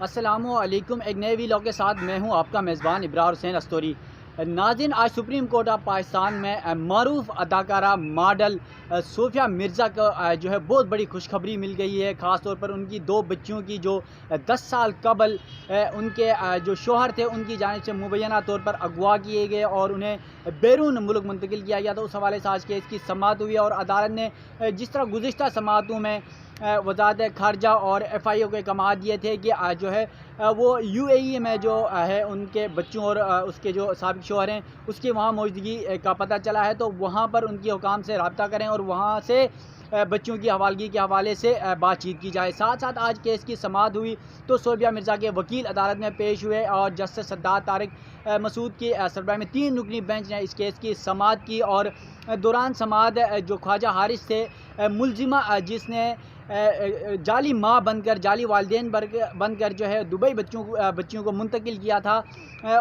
अस्सलामुअलैकुम। एक नए वीलॉग के साथ मैं हूं आपका मेज़बान इब्रार हुसैन अस्तोरी। नाज़रीन, आज सुप्रीम कोर्ट ऑफ पाकिस्तान में मरूफ अदाकारा मॉडल सोफिया मिर्ज़ा को जो है बहुत बड़ी खुशखबरी मिल गई है। ख़ास तौर पर उनकी दो बच्चियों की जो 10 साल कबल उनके जो शोहर थे उनकी जानिब से मुबैना तौर पर अगवा किए गए और उन्हें बैरून मुल्क मुंतकिल किया गया। तो उस हवाले से आज केस की समाअत हुई और अदालत ने जिस तरह गुज़िश्ता समाअतों में वज़ारत ख़ारजा और FIA को अहकाम दिए थे कि जो है वो UAE में जो है उनके बच्चों और उसके जो साबिक़ शौहर हैं उसकी वहाँ मौजूदगी का पता चला है, तो वहाँ पर उनकी हुकाम से रब्ता करें और वहाँ से बच्चों की हवालगी के हवाले से बातचीत की जाए। साथ साथ आज केस की समाअत हुई तो सोफिया मिर्ज़ा के वकील अदालत में पेश हुए और जस्टिस सद्दात तारिक मसूद की सरबराही में 3 रुकनी बेंच ने इस केस की समाअत की। और दौरान समाअत जो ख्वाजा हारिस थे मुलजिमा जिसने जाली माँ बनकर जाली वालिदैन बनकर जो है दुबई बच्चियों को मुंतकिल किया था,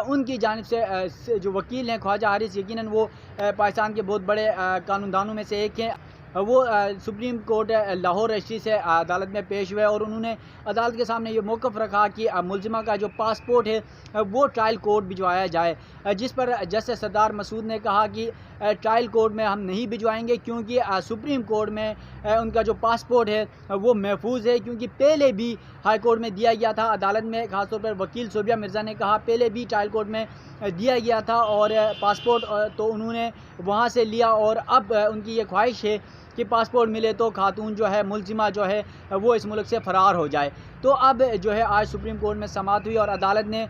उनकी जानिब से जो वकील हैं ख्वाजा हारिस, यकीनन वो पाकिस्तान के बहुत बड़े कानूनदानों में से एक हैं। वो सुप्रीम कोर्ट लाहौर रजिस्ट्री से अदालत में पेश हुए और उन्होंने अदालत के सामने ये मौक़िफ़ रखा कि मुलजिमा का जो पासपोर्ट है वो ट्रायल कोर्ट भिजवाया जाए, जिस पर जस्टिस सरदार मसूद ने कहा कि ट्रायल कोर्ट में हम नहीं भिजवाएंगे क्योंकि सुप्रीम कोर्ट में उनका जो पासपोर्ट है वो महफूज है, क्योंकि पहले भी हाई कोर्ट में दिया गया था अदालत में। ख़ासतौर पर वकील सोफिया मिर्ज़ा ने कहा पहले भी ट्रायल कोर्ट में दिया गया था और पासपोर्ट तो उन्होंने वहाँ से लिया और अब उनकी ये ख्वाहिश है कि पासपोर्ट मिले तो खातून जो है मुलजिमा जो है वो इस मुल्क से फ़रार हो जाए। तो अब जो है आज सुप्रीम कोर्ट में समाअत हुई और अदालत ने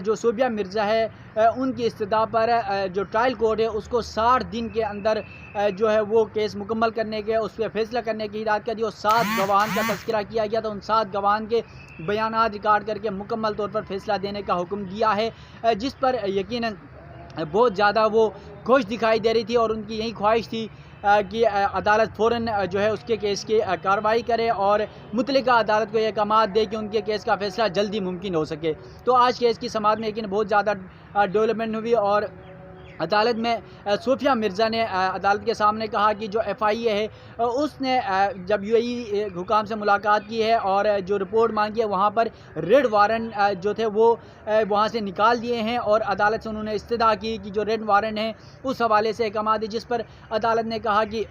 जो सोफिया मिर्ज़ा है उनकी इस्तदा पर जो ट्रायल कोर्ट है उसको 60 दिन के अंदर जो है वो केस मुकम्मल करने के उस पर फैसला करने की हिदायत कर दी और 7 गवाहान का तज़किरा किया गया। तो उन 7 गवाहान के बयानात रिकॉर्ड करके मुकम्मल तौर पर फैसला देने का हुक्म दिया है, जिस पर यकीनन बहुत ज़्यादा वो खुश दिखाई दे रही थी और उनकी यही ख्वाहिश थी कि अदालत फ़ौरन जो है उसके केस की कार्रवाई करे और मुतल्लिका अदालत को ये अहकाम दे कि उनके केस का फ़ैसला जल्दी मुमकिन हो सके। तो आज केस की समाअत में लेकिन बहुत ज़्यादा डेवलपमेंट हुई और अदालत में सोफिया मिर्ज़ा ने अदालत के सामने कहा कि जो FIA है उसने जब UAE हुकाम से मुलाकात की है और जो रिपोर्ट मांगी है वहाँ पर रेड वारंट जो थे वो वहाँ से निकाल दिए हैं और अदालत से उन्होंने इस्तदा की कि जो रेड वारंट हैं उस हवाले से अहकाम दी, जिस पर अदालत ने कहा कि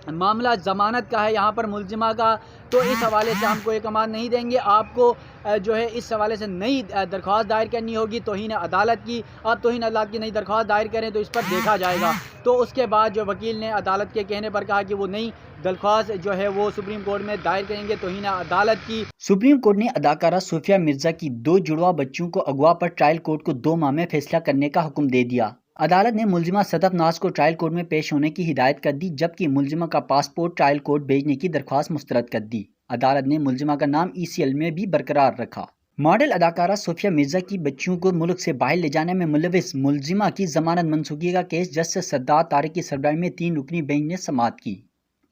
मामला ज़मानत का है यहाँ पर मुलजिमा का, तो इस हवाले से हम कोई अहकाम नहीं देंगे, आपको जो है इस हवाले से नई दरख्वास्त दायर करनी होगी तौहीन अदालत की। आप तौहीन अदालत की नई दरख्वास्त दायर करें तो इस पर देखा जाएगा। तो उसके बाद जो वकील ने अदालत के कहने पर कहा कि वो नई दरख्वास्त जो है वो सुप्रीम कोर्ट में दायर करेंगे तौहीन अदालत की। सुप्रीम कोर्ट ने अदाकारा सोफिया मिर्ज़ा की 2 जुड़वा बच्चियों को अगवा पर ट्रायल कोर्ट को 2 माह में फैसला करने का हुक्म दे दिया। अदालत ने मुलजिमा सदफ नाज को ट्रायल कोर्ट में पेश होने की हिदायत कर दी, जबकि मुलजिमा का पासपोर्ट ट्रायल कोर्ट भेजने की दरख्वास्त मुस्तरद कर दी। अदालत ने मुलजिमा का नाम ECL में भी बरकरार रखा। मॉडल अदाकारा सोफिया मिर्ज़ा की बच्चियों को मुल्क से बाहर ले जाने में मुलविस मुलजिमा की जमानत मनसूखी का केस जस्टिस सद्दात तारिक की सरबराही में 3 रुकनी बेंच ने समाअत की।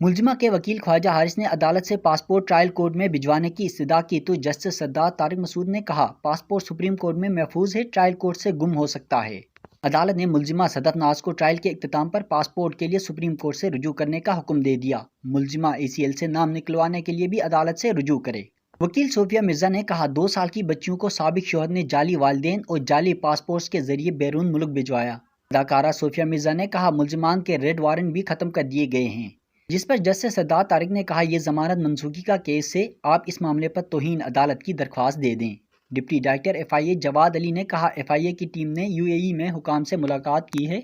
मुलजिमा के वकील ख्वाजा हारिस ने अदालत से पासपोर्ट ट्रायल कोर्ट में भिजवाने की इस्तदा की, तो जस्टिस सद्दात तारिक मसूद ने कहा पासपोर्ट सुप्रीम कोर्ट में महफूज है, ट्रायल कोर्ट से गुम हो सकता है। अदालत ने मुलजिमा सदफ नाज को ट्रायल के इख्तिताम पर पासपोर्ट के लिए सुप्रीम कोर्ट से रुजू करने का हुक्म दे दिया। मुलजिमा ACL से नाम निकलवाने के लिए भी अदालत से रुजू करे। वकील सोफिया मिर्ज़ा ने कहा 2 साल की बच्चियों को साबिक शौहर ने जाली वालिदैन और जाली पासपोर्ट के जरिए बैरून मुल्क भिजवाया। अदाकारा सोफिया मिर्ज़ा ने कहा मुलजिमान के रेड वारंट भी खत्म कर दिए गए हैं, जिस पर जस्टिस सद्दात तारिक ने कहा यह जमानत मनसूखी का केस है, आप इस मामले पर तौहीन अदालत की दरख्वास्त दे दें। Deputy director FIA Jawad Ali ने कहा FIA की टीम ने UAE में हुकाम से मुलाकात की है,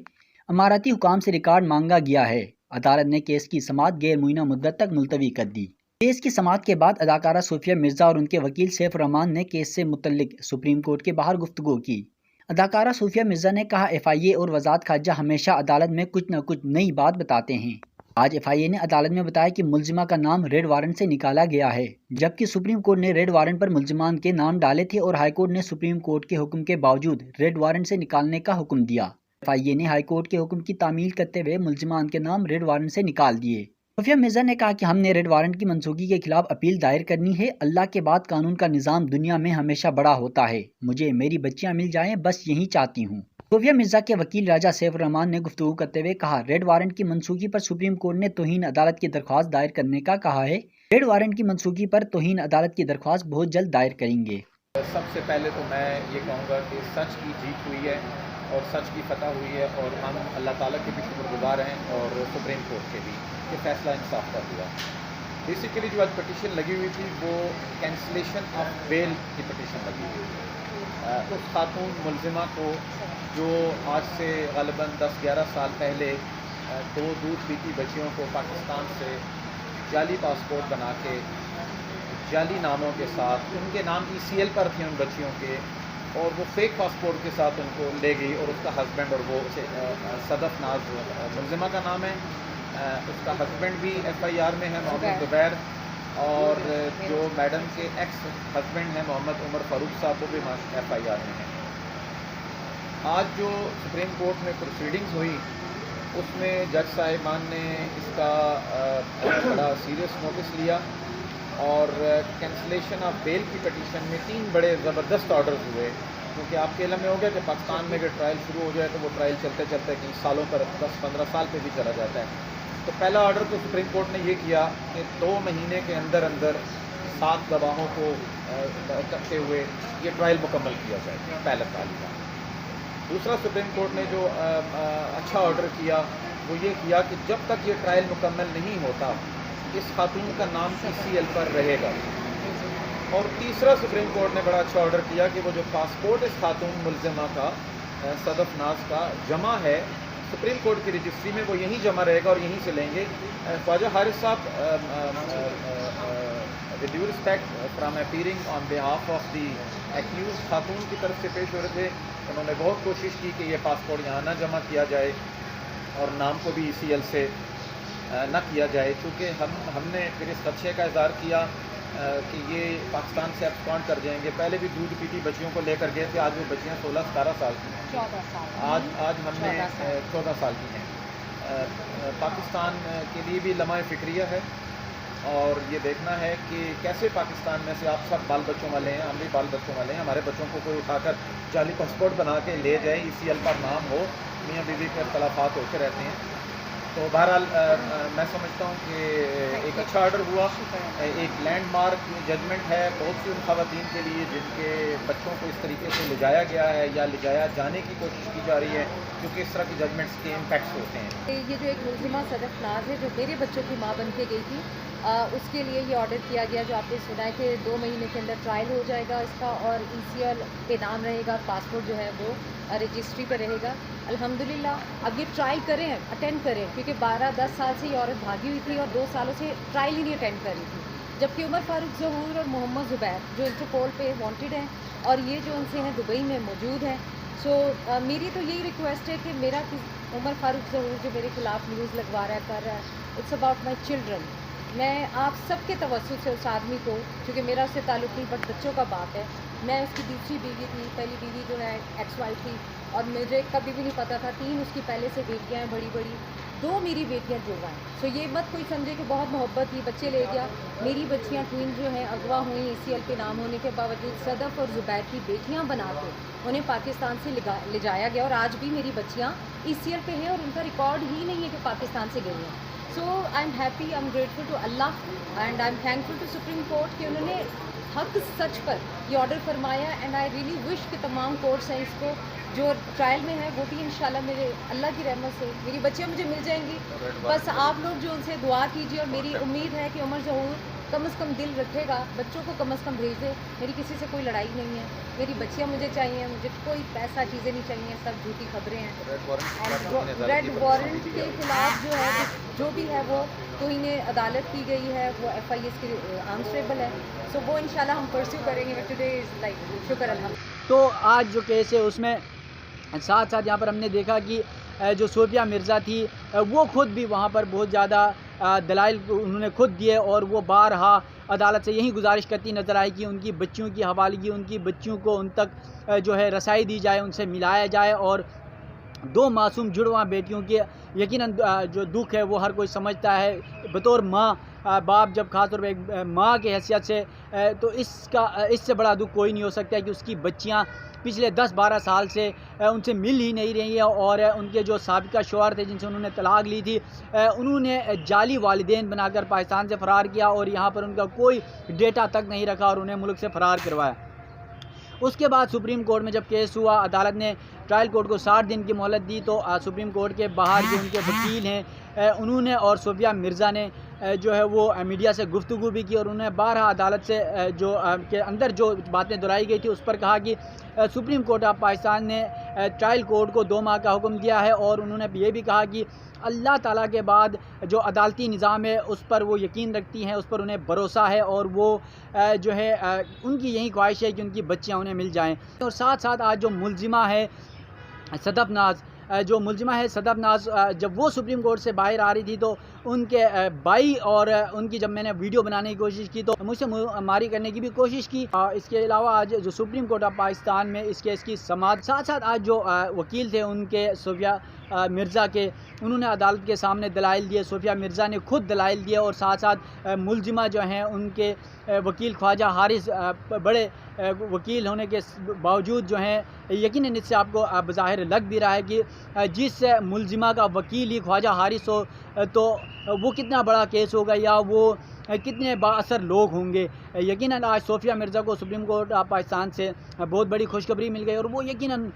अमाराती हुकाम से रिकॉर्ड मांगा गया है। अदालत ने केस की समाअत गैर मुइना मुद्दत तक मुलतवी कर दी। केस की समाअत के बाद अदाकारा सोफिया मिर्ज़ा और उनके वकील सैफ रहमान ने केस से मुतल्लिक सुप्रीम कोर्ट के बाहर गुफ्तगू की। अदाकारा सोफिया मिर्ज़ा ने कहा FIA और वज़ारत ख़ारजा हमेशा अदालत में कुछ न कुछ नई बात बताते हैं। आज FIA ने अदालत में बताया कि मुलजिमा का नाम रेड वारंट से निकाला गया है, जबकि सुप्रीम कोर्ट ने रेड वारंट पर मुलजिमान के नाम डाले थे और हाई कोर्ट ने सुप्रीम कोर्ट के हुक्म के बावजूद रेड वारंट से निकालने का हुक्म दिया। FIA ने हाई कोर्ट के हुक्म की तामील करते हुए मुलजिमान के नाम रेड वारंट से निकाल दिए। सोफिया मिर्ज़ा ने कहा कि हमने रेड वारंट की मनसूखी के खिलाफ अपील दायर करनी है। अल्लाह के बाद कानून का निज़ाम दुनिया में हमेशा बड़ा होता है, मुझे मेरी बच्चियां मिल जाएं, बस यही चाहती हूँ। सोफिया मिर्ज़ा के वकील राजा सैफ रहमान ने गुफ्तगू करते हुए कहा रेड वारंट की मनसूखी पर सुप्रीम कोर्ट ने तौहीन अदालत की दरख्वास्त दायर करने का कहा है। रेड वारंट की मनसूखी पर तौहीन अदालत की दरख्वास्त बहुत जल्द दायर करेंगे। सबसे पहले तो मैं ये कहूँगा कि सच की जीत हुई है और सच की फतह हुई है, और हम अल्लाह ताला के भी शुक्रगुजार हैं और सुप्रीम कोर्ट के भी कि फ़ैसला इंसाफ का हुआ। बेसिकली जो आज पटिशन लगी हुई थी वो कैंसलेशन ऑफ बेल की पटिशन लगी हुई थी। उस खातून मुलजिमा को जो आज से ग़ालिबन 10-11 साल पहले दो दूध पीती बच्चियों को पाकिस्तान से जाली पासपोर्ट बना के जाली नामों के साथ, उनके नाम ECL पर थे उन बच्चियों के, और वो फेक पासपोर्ट के साथ उनको ले गई, और उसका हस्बैंड, और वो सदफ नाज मुलजिमा का नाम है, उसका हस्बैंड भी FIR में है मोहम्मद ज़ुबैर, और जो मैडम के एक्स हस्बैंड हैं मोहम्मद उमर फ़ारूक साहब, वो भी FIR में हैं। आज जो सुप्रीम कोर्ट में प्रोसीडिंग्स हुई उसमें जज साहिबान ने इसका बड़ा सीरियस नोटिस लिया, और कैंसलेशन ऑफ बेल की पटिशन में 3 बड़े ज़बरदस्त ऑर्डर्स हुए, क्योंकि आपके इल्म में हो गया कि पाकिस्तान में अगर ट्रायल शुरू हो जाए तो वो ट्रायल चलते चलते कई सालों पर 10-15 साल पे भी चला जाता है। तो पहला ऑर्डर तो सुप्रीम कोर्ट ने ये किया कि 2 महीने के अंदर अंदर 7 गवाहों को करते हुए ये ट्रायल मुकम्मल किया जाए, पहला वाली बात। दूसरा सुप्रीम कोर्ट ने जो अच्छा ऑर्डर किया वो ये किया कि जब तक ये ट्रायल मुकम्मल नहीं होता इस खातून का नाम ECL पर रहेगा। और तीसरा सुप्रीम कोर्ट ने बड़ा अच्छा ऑर्डर किया कि वो जो पासपोर्ट इस खातून मुलजिमा का सदफ नाज का जमा है सुप्रीम कोर्ट की रजिस्ट्री में, वो यहीं जमा रहेगा और यहीं से लेंगे। ख्वाजा हारिस साहब with due respect from appearing on behalf of the accused खातून की तरफ से पेश हो रहे थे, उन्होंने बहुत कोशिश की कि ये पासपोर्ट यहाँ ना जमा किया जाए और नाम को भी ECL से न किया जाए, क्योंकि हमने फिर इस खदशे का इज़हार किया कि ये पाकिस्तान से एब्सकॉन्ड कर जाएंगे। पहले भी दूध पीती बच्चियों को लेकर गए थे, आज वो बच्चियाँ 16-17 साल की हैं, 14 साल आज हमने 14 साल की हैं। पाकिस्तान के लिए भी लम्हा फ़िक्रिया है, और ये देखना है कि कैसे पाकिस्तान में से आप सब बाल बच्चों वाले हैं, हम भी बाल बच्चों वाले हैं, हमारे बच्चों को कोई उठाकर जाली पासपोर्ट बना के ले जाए, ECL पर नाम हो, मियाँ बीवी के इख्तलाफात होते रहते हैं। तो बहरहाल मैं समझता हूँ कि एक अच्छा ऑर्डर हुआ, एक लैंडमार्क जजमेंट है बहुत सी उन ख़वातीन के लिए जिनके बच्चों को इस तरीके से ले जाया गया है या ले जाया जाने की कोशिश की जा रही है, क्योंकि इस तरह की जजमेंट्स के इम्पैक्ट्स होते हैं। ये जो एक मुलजिमा सदफ नाज है जो मेरे बच्चों की माँ बन के गई थी, उसके लिए ये ऑर्डर किया गया जो आपने सुना है कि 2 महीने के अंदर ट्रायल हो जाएगा इसका, और ECL पे नाम रहेगा, पासपोर्ट जो है वो रजिस्ट्री पर रहेगा। अल्हम्दुलिल्लाह अब ये ट्रायल करें, अटेंड करें, क्योंकि 12-10 साल से ये औरत भागी हुई थी और 2 सालों से ट्रायल ही नहीं अटेंड कर रही थी, जबकि उमर फ़ारूक ज़हूर और मोहम्मद ज़ुबैर जो इंटरपोल पे वांटेड हैं और ये जो उनसे हैं दुबई में मौजूद हैं। सो मेरी तो यही रिक्वेस्ट है कि मेरा उमर फ़ारूक ज़हूर जो मेरे ख़िलाफ़ न्यूज़ लगवा रहा है, कर रहा है, इट्स अबाउट माई चिल्ड्रन। मैं आप सबके तवज्जुह से उस आदमी को, क्योंकि मेरा उससे ताल्लुक़ नहीं बट बच्चों का बात है, मैं उसकी दूसरी बीवी थी, पहली बीवी जो है एक्स वाइफ थी, और मुझे कभी भी नहीं पता था 3 उसकी पहले से बेटियाँ हैं बड़ी बड़ी, 2 मेरी बेटियाँ जुड़वा हैं। सो ये मत कोई समझे कि बहुत मोहब्बत थी बच्चे ले गया, मेरी बच्चियाँ ट्विन जो हैं अगवा हुई ECL पे नाम होने के बावजूद सदफ और ज़ुबैर की बेटियाँ बना के उन्हें पाकिस्तान से ले जाया गया, और आज भी मेरी बच्चियाँ ECL पे हैं और उनका रिकॉर्ड ही नहीं है कि पाकिस्तान से गई हैं। So I am happy, I am grateful to Allah and I am thankful to Supreme Court कि उन्होंने हक सच पर ये ऑर्डर फरमाया, एंड आई रियली विश कि तमाम कोर्ट्स हैं इसको जो ट्रायल में है वो भी इंशाल्लाह मेरे अल्लाह की रहमत से मेरी बच्चियाँ मुझे मिल जाएंगी। बस आप लोग जो उनसे दुआ कीजिए, और मेरी उम्मीद है कि उमर ज़हूर कम से कम दिल रखेगा, बच्चों को कम से कम भेज दे। मेरी किसी से कोई लड़ाई नहीं है, मेरी बच्चियाँ मुझे चाहिए, मुझे कोई पैसा चीज़ें नहीं चाहिए, सब झूठी खबरें हैं। रेड वारंट के खिलाफ जो है जो भी है वो तो इन्हें अदालत की गई है, वो FIS की आंसरेबल है, सो वो इंशाल्लाह हम परस्यू करेंगे। टुडे इज़ लाइक शुक्र अल्हम्दुलिल्लाह। तो आज जो केस है उसमें साथ साथ यहाँ पर हमने देखा कि जो सोफिया मिर्ज़ा थी वो ख़ुद भी वहाँ पर बहुत ज़्यादा दलाइल उन्होंने खुद दिए, और वो बारहा अदालत से यही गुजारिश करती नज़र आई कि उनकी बच्चियों की हवालगी, उनकी बच्चियों को उन तक जो है रसाई दी जाए, उनसे मिलाया जाए, और 2 मासूम जुड़वा बेटियों के यकीनन जो दुख है वो हर कोई समझता है बतौर माँ बाप, जब खास तौर पर एक माँ की हैसियत से, तो इससे बड़ा दुख कोई नहीं हो सकता है कि उसकी बच्चियाँ पिछले 10-12 साल से उनसे मिल ही नहीं रही हैं, और उनके जो साबिका शौहर थे जिनसे उन्होंने तलाक ली थी, उन्होंने जाली वालिदैन बनाकर पाकिस्तान से फ़रार किया, और यहाँ पर उनका कोई डेटा तक नहीं रखा और उन्हें मुल्क से फ़रार करवाया। उसके बाद सुप्रीम कोर्ट में जब केस हुआ, अदालत ने ट्रायल कोर्ट को 60 दिन की मोहलत दी, तो सुप्रीम कोर्ट के बाहर जो उनके वकील हैं उन्होंने और सोफिया मिर्ज़ा ने जो है वो मीडिया से गुफ्तगू भी की और उन्होंने बारहा अदालत से जो के अंदर जो बातें दोहराई गई थी उस पर कहा कि सुप्रीम कोर्ट ऑफ पाकिस्तान ने ट्रायल कोर्ट को 2 माह का हुक्म दिया है और उन्होंने ये भी कहा कि अल्लाह ताला के बाद जो अदालती निज़ाम है उस पर वो यकीन रखती हैं, उस पर उन्हें भरोसा है और वो जो है उनकी यही ख्वाहिश है कि उनकी बच्चियाँ उन्हें मिल जाएँ। और साथ साथ आज जो मुलजिमा है सदफ नाज, जो मुलजिमा है सदफ नाज, जब वो सुप्रीम कोर्ट से बाहर आ रही थी तो उनके भाई और उनकी जब मैंने वीडियो बनाने की कोशिश की तो मुझसे मारी करने की भी कोशिश की। इसके अलावा आज जो सुप्रीम कोर्ट ऑफ पाकिस्तान में इस केस की समाअत, साथ साथ आज जो वकील थे उनके सोफिया मिर्ज़ा के, उन्होंने अदालत के सामने दलाइल दिए। सोफिया मिर्ज़ा ने खुद दलाइल दिए और साथ साथ मुलजिमा जो हैं उनके वकील ख्वाजा हारिस बड़े वकील होने के बावजूद जो हैं यकीनन इससे आपको बज़ाहिर लग भी रहा है कि जिस मुलजिमा का वकील ही ख्वाजा हारिस हो तो वो कितना बड़ा केस होगा या वो कितने बाअसर लोग होंगे। यकीनन आज सोफिया मिर्ज़ा को सुप्रीम कोर्ट ऑफ पाकिस्तान से बहुत बड़ी खुशखबरी मिल गई और वो यकीनन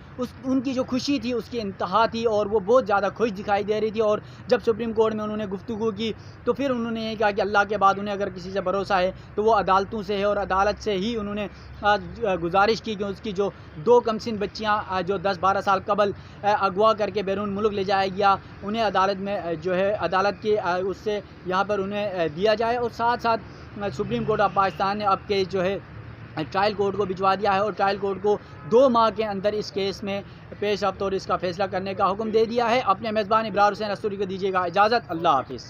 उनकी जो खुशी थी उसकी इंतहा थी और वो बहुत ज़्यादा खुश दिखाई दे रही थी। और जब सुप्रीम कोर्ट में उन्होंने गुफ्तगू की तो फिर उन्होंने ये कहा कि अल्लाह के बाद उन्हें अगर किसी से भरोसा है तो वो अदालतों से है और अदालत से ही उन्होंने गुजारिश की कि उसकी जो 2 कमसिन बच्चियाँ जो 10-12 साल कबल अगवा करके बैरून मुल्क ले जाया गया उन्हें अदालत में जो है अदालत के उससे यहाँ पर उन्हें दिया जाए। और साथ साथ सुप्रीम कोर्ट ऑफ पाकिस्तान ने अब केस जो है ट्रायल कोर्ट को भिजवा दिया है और ट्रायल कोर्ट को 2 माह के अंदर इस केस में पेश रफ्त और इसका फ़ैसला करने का हुक्म दे दिया है। अपने मेज़बान इब्रार हुसैन अस्तूरी को दीजिएगा इजाज़त। अल्लाह हाफ़िज़।